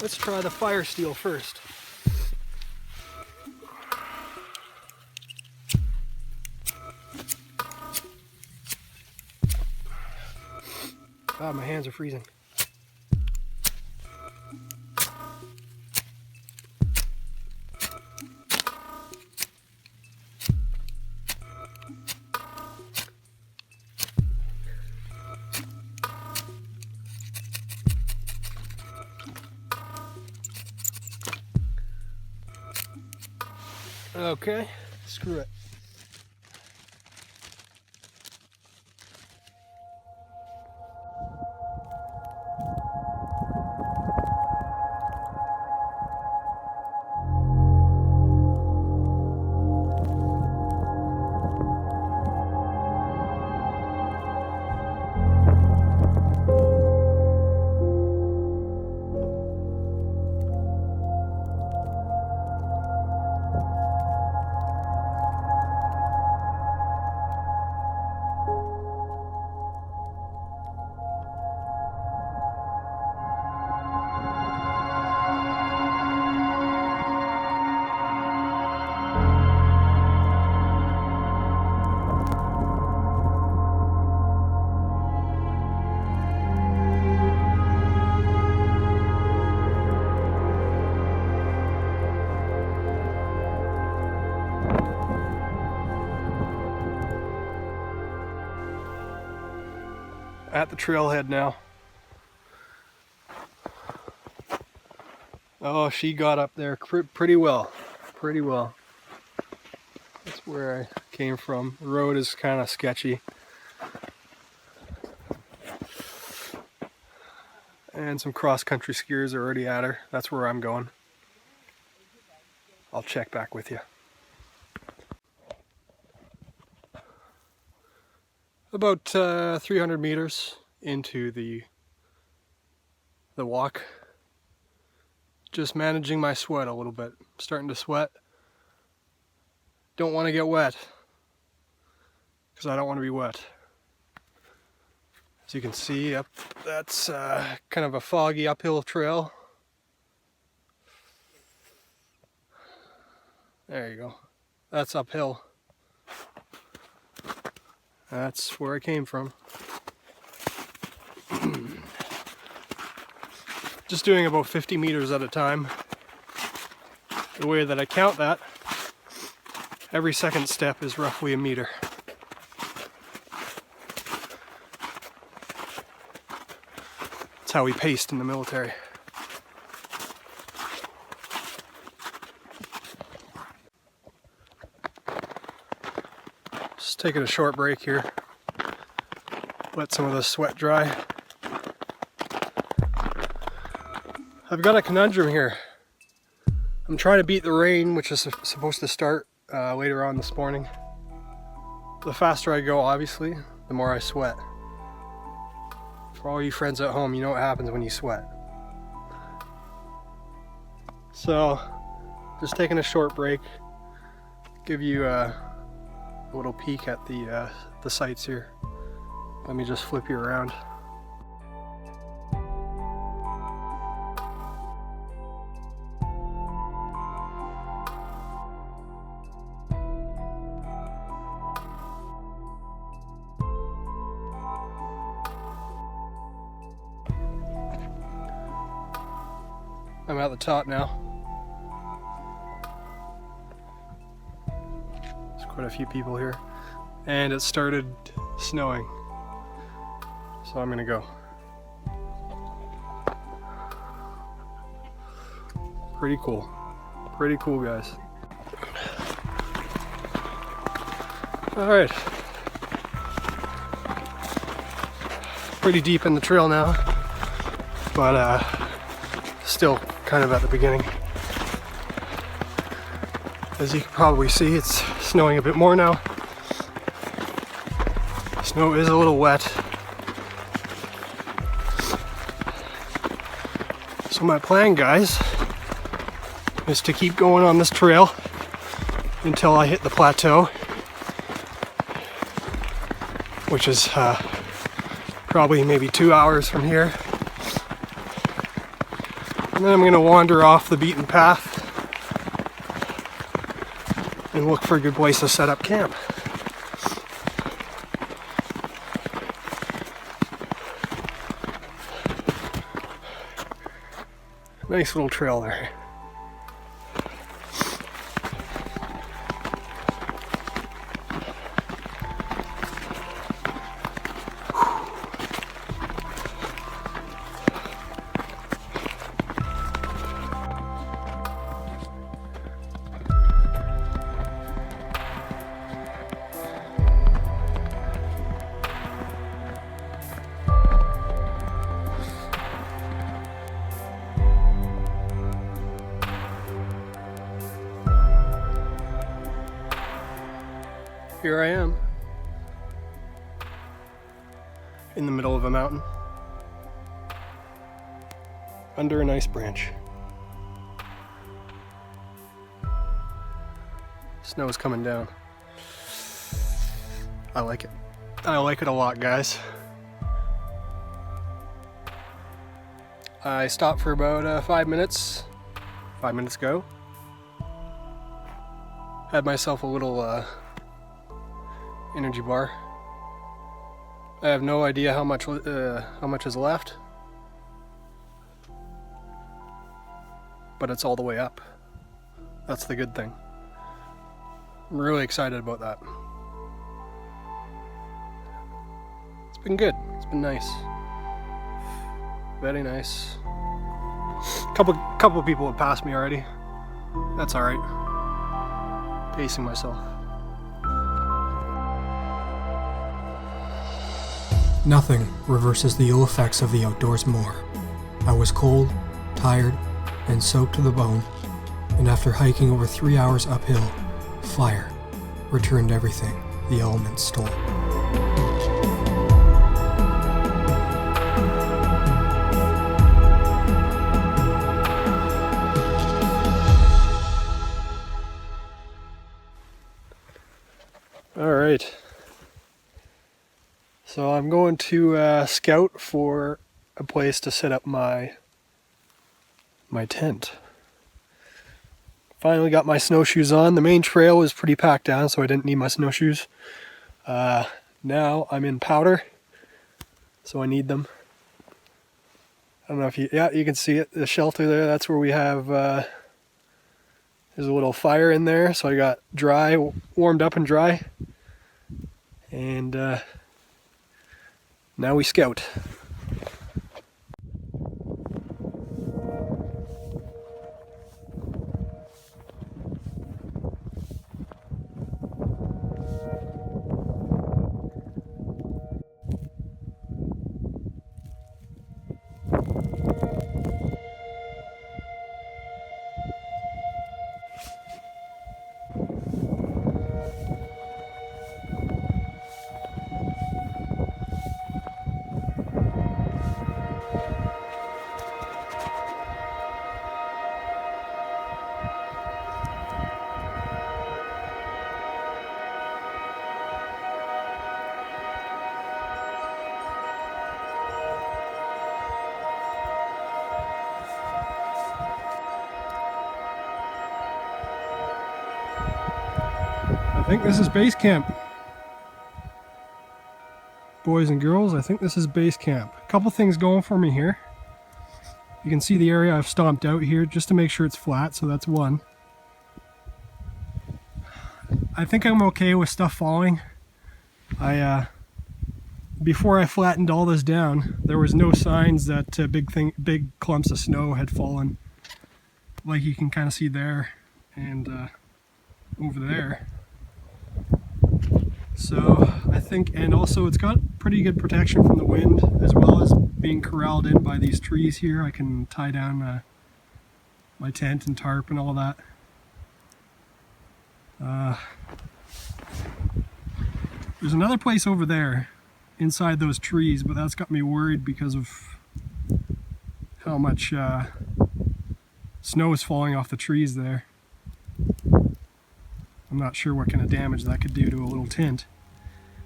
Let's try the fire steel first. God, my hands are freezing. Okay, screw it. At the trailhead now. Oh, she got up there pretty well. Pretty well. That's where I came from. The road is kind of sketchy. And some cross-country skiers are already at her. That's where I'm going. I'll check back with you. About 300 meters into the walk. Just managing my sweat a little bit. Starting to sweat. Don't want to get wet, because I don't want to be wet. As you can see, up that's kind of a foggy uphill trail. There you go. That's uphill. That's where I came from. Just doing about 50 meters at a time. The way that I count that, every second step is roughly a meter. That's how we paced in the military. Just taking a short break here. Let some of the sweat dry. I've got a conundrum here. I'm trying to beat the rain, which is supposed to start later on this morning. The faster I go, obviously, the more I sweat. For all you friends at home, you know what happens when you sweat. So, just taking a short break. Give you a little peek at the sights here. Let me just flip you around. I'm at the top now. There's quite a few people here. And it started snowing. So I'm gonna go. Pretty cool. Pretty cool, guys. Alright. Pretty deep in the trail now. But still kind of at the beginning. As you can probably see, it's snowing a bit more now. Snow is a little wet. So my plan, guys, is to keep going on this trail until I hit the plateau, which is probably maybe 2 hours from here. And then I'm going to wander off the beaten path and look for a good place to set up camp. Nice little trail there. Here I am, in the middle of a mountain, under a nice branch. Snow's coming down. I like it. I like it a lot, guys. I stopped for about 5 minutes. 5 minutes ago. Had myself a little energy bar. I have no idea how much is left, but it's all the way up. That's the good thing. I'm really excited about that. It's been good. It's been nice. Very nice. Couple people have passed me already. That's all right. Pacing myself. Nothing reverses the ill effects of the outdoors more. I was cold, tired, and soaked to the bone, and after hiking over 3 hours uphill, fire returned everything the elements stole. All right. So I'm going to scout for a place to set up my tent. Finally got my snowshoes on. The main trail was pretty packed down, so I didn't need my snowshoes. Now I'm in powder, so I need them. I don't know if you can see it, the shelter there. That's where we have, there's a little fire in there, so I got dry, warmed up and dry. And now we scout. I think this is base camp. Boys and girls, I think this is base camp. A couple things going for me here. You can see the area I've stomped out here just to make sure it's flat, so that's one. I think I'm okay with stuff falling. Before I flattened all this down, there was no signs that big clumps of snow had fallen, like you can kind of see there and over there. So I think, and also it's got pretty good protection from the wind, as well as being corralled in by these trees here. I can tie down my tent and tarp and all that. There's another place over there inside those trees, but that's got me worried because of how much snow is falling off the trees there. I'm not sure what kind of damage that could do to a little tent,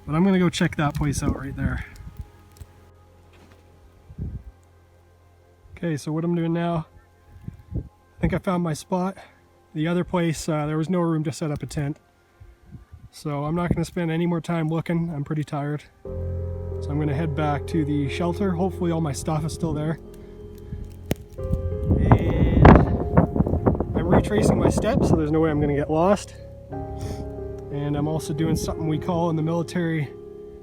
but I'm gonna go check that place out right there. Okay, so what I'm doing now, think I found my spot. The other place, there was no room to set up a tent. So I'm not going to spend any more time looking. I'm pretty tired. So I'm going to head back to the shelter. Hopefully all my stuff is still there. And I'm retracing my steps, so there's no way I'm going to get lost. And I'm also doing something we call in the military,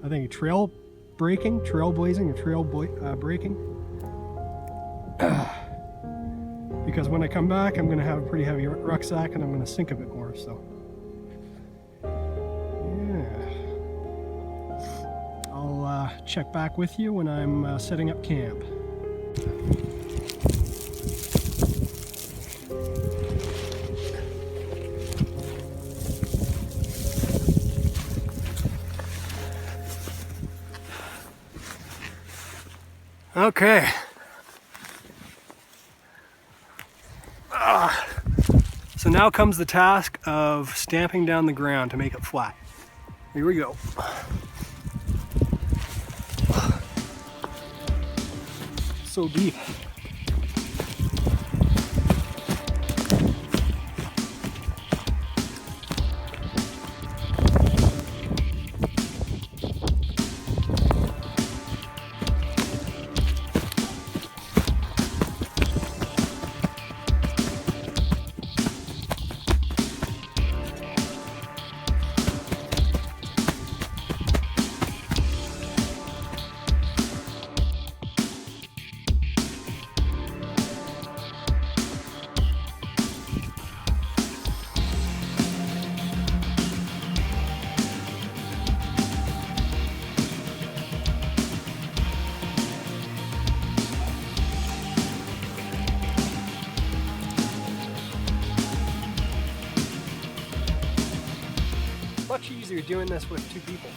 I think, trail breaking, trailblazing, or trail breaking. Because when I come back, I'm going to have a pretty heavy rucksack and I'm going to sink a bit more. So, yeah. I'll check back with you when I'm setting up camp. Okay. So now comes the task of stamping down the ground to make it flat. Here we go. So deep. Much easier doing this with two people.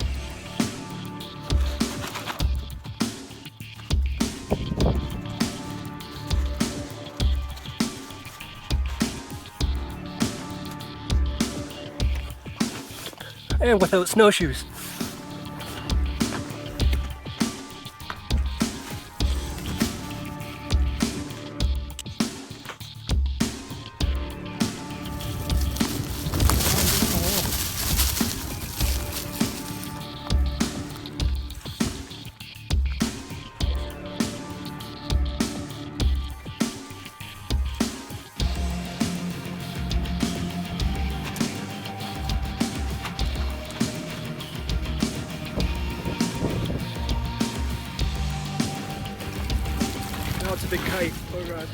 And without snowshoes. Now it's a big kite. Oh god.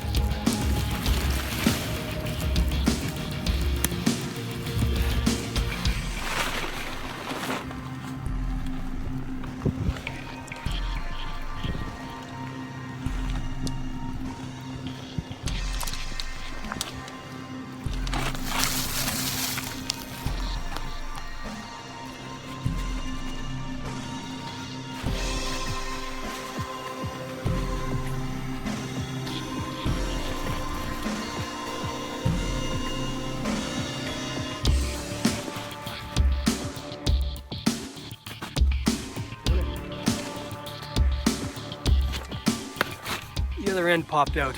The other end popped out.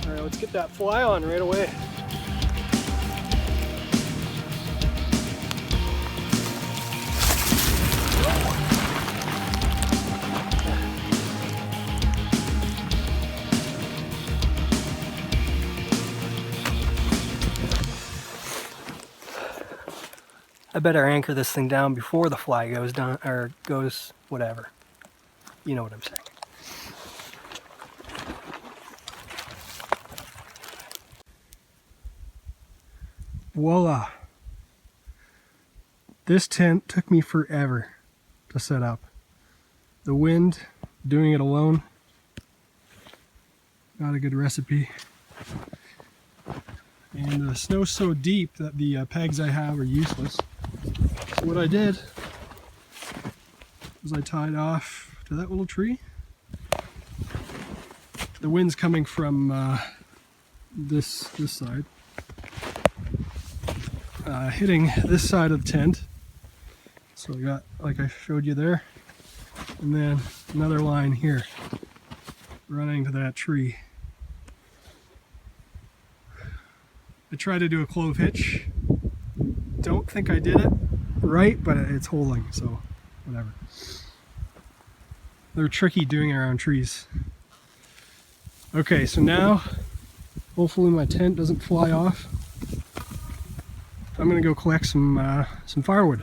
Alright, let's get that fly on right away. I better anchor this thing down before the fly goes down, or goes whatever. You know what I'm saying. Voila. This tent took me forever to set up. The wind, doing it alone, not a good recipe. And the snow's so deep that the pegs I have are useless. So what I did was I tied off to that little tree. The wind's coming from this side, hitting this side of the tent. So I got, like I showed you there, and then another line here running to that tree. I tried to do a clove hitch. Don't think I did it right, but it's holding, so whatever. They're tricky doing it around trees. Okay, so now hopefully my tent doesn't fly off. I'm gonna go collect some firewood.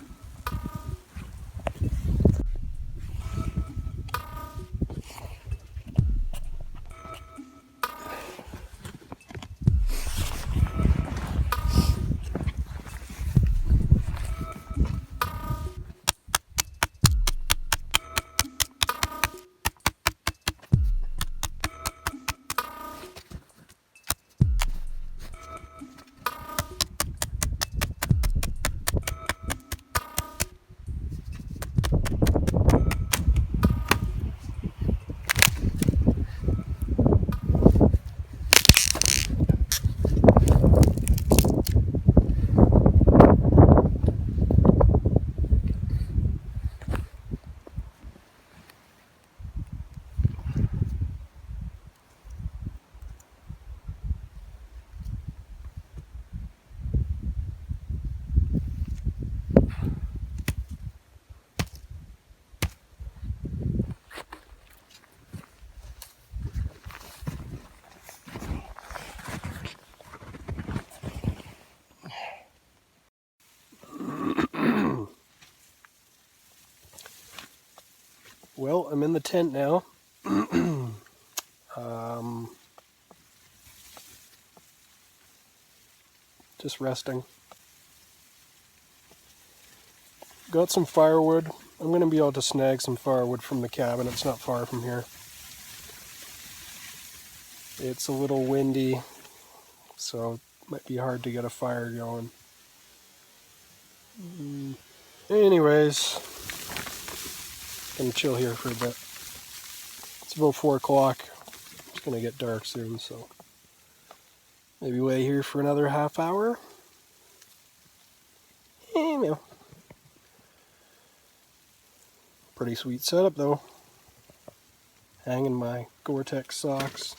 Well, I'm in the tent now. Just resting. Got some firewood. I'm going to be able to snag some firewood from the cabin. It's not far from here. It's a little windy, so it might be hard to get a fire going. Anyways, gonna chill here for a bit. It's about 4 o'clock. It's gonna get dark soon, so maybe wait here for another half hour. No. Pretty sweet setup though. Hanging my Gore-Tex socks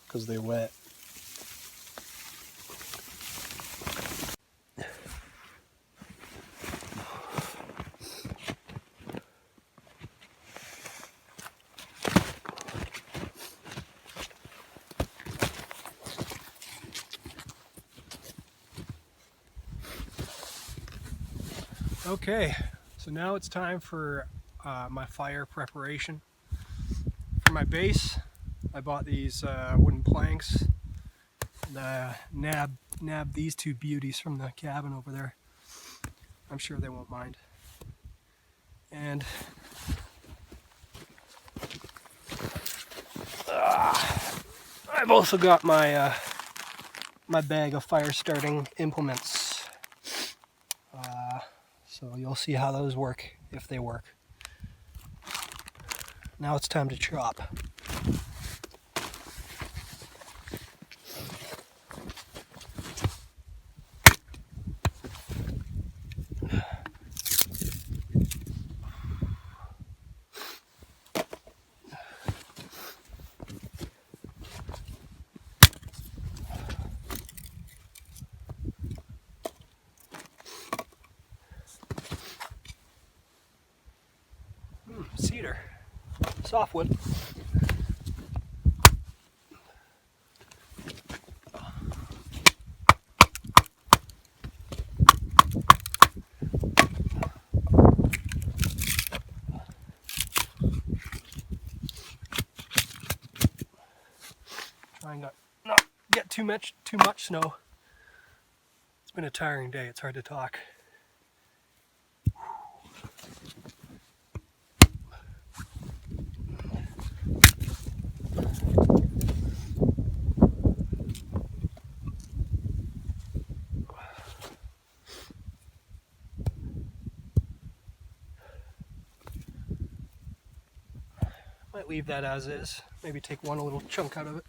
because they wet. Okay, so now it's time for my fire preparation. For my base, I bought these wooden planks. And, nabbed these two beauties from the cabin over there. I'm sure they won't mind. And I've also got my my bag of fire starting implements. So you'll see how those work, if they work. Now it's time to chop. Cedar, softwood. Trying to not get too much snow. It's been a tiring day. It's hard to talk. Might leave that as is. Maybe take one little chunk out of it.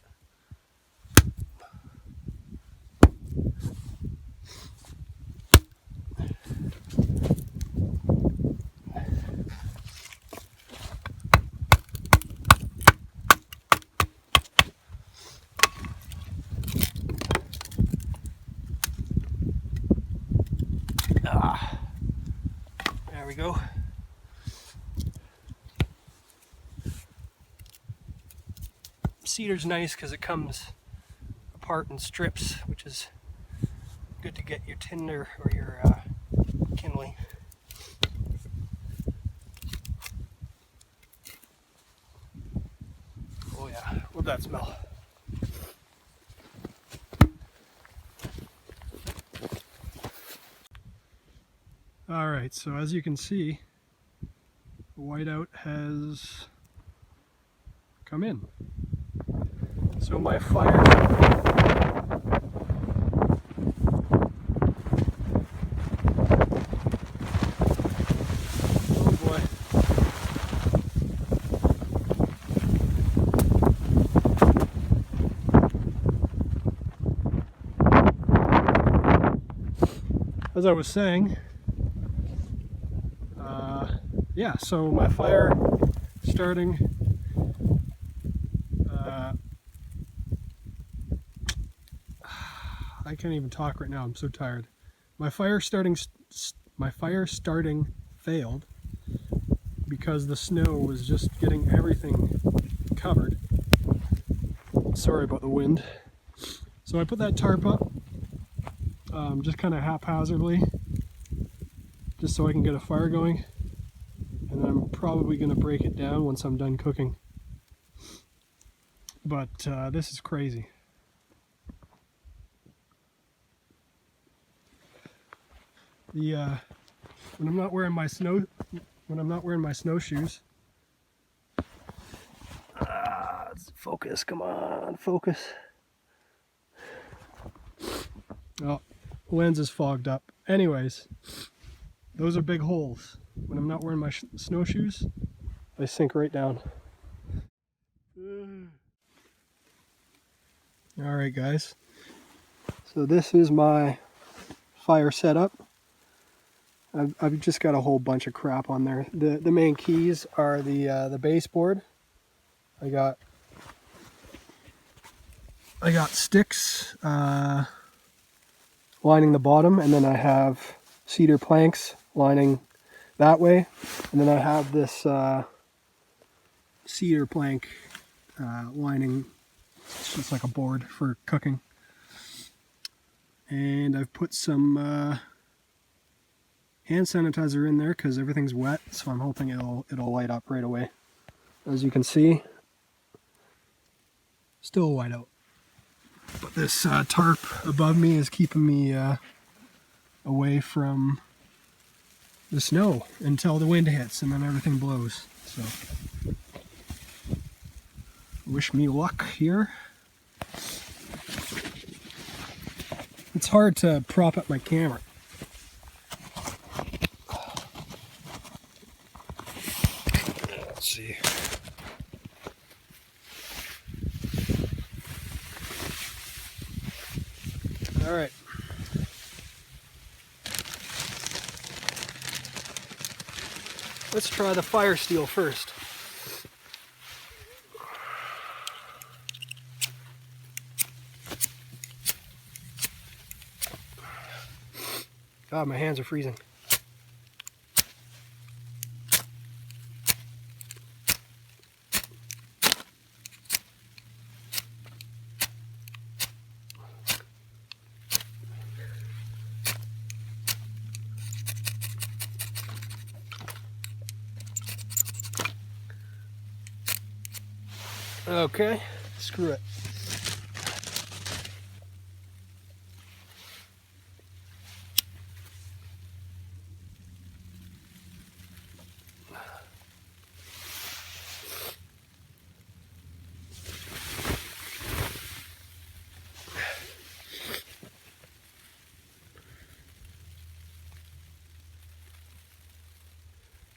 There we go. Cedar's nice because it comes apart in strips, which is good to get your tinder or your kindling. Oh yeah, what'd that smell? Alright, so as you can see, whiteout has come in. So my fire... Oh boy. As I was saying, yeah, so my fire starting I can't even talk right now, I'm so tired. My fire starting failed because the snow was just getting everything covered. Sorry about the wind. So I put that tarp up just kind of haphazardly, just so I can get a fire going. And then I'm probably going to break it down once I'm done cooking. But this is crazy. When I'm not wearing my snowshoes. Let's focus. Come on, focus. Oh, lens is fogged up. Anyways, those are big holes. When I'm not wearing my snowshoes, they sink right down. Alright guys, so this is my fire setup. I've just got a whole bunch of crap on there. The main keys are the baseboard. I got sticks lining the bottom, and then I have cedar planks lining that way, and then I have this cedar plank lining. It's just like a board for cooking, and I've put some hand sanitizer in there because everything's wet, so I'm hoping it'll light up right away. As you can see, still white out, but this tarp above me is keeping me away from the snow until the wind hits, and then everything blows. So wish me luck here. It's hard to prop up my camera. Let's see. All right. Let's try the fire steel first. God, my hands are freezing. Okay, screw it.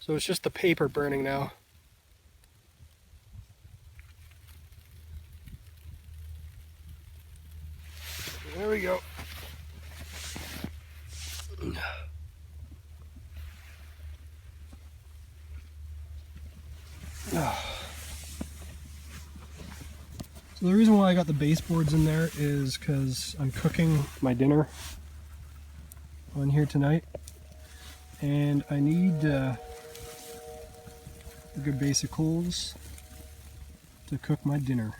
So it's just the paper burning now. There we go. So the reason why I got the baseboards in there is because I'm cooking my dinner on here tonight, and I need a good base of coals to cook my dinner.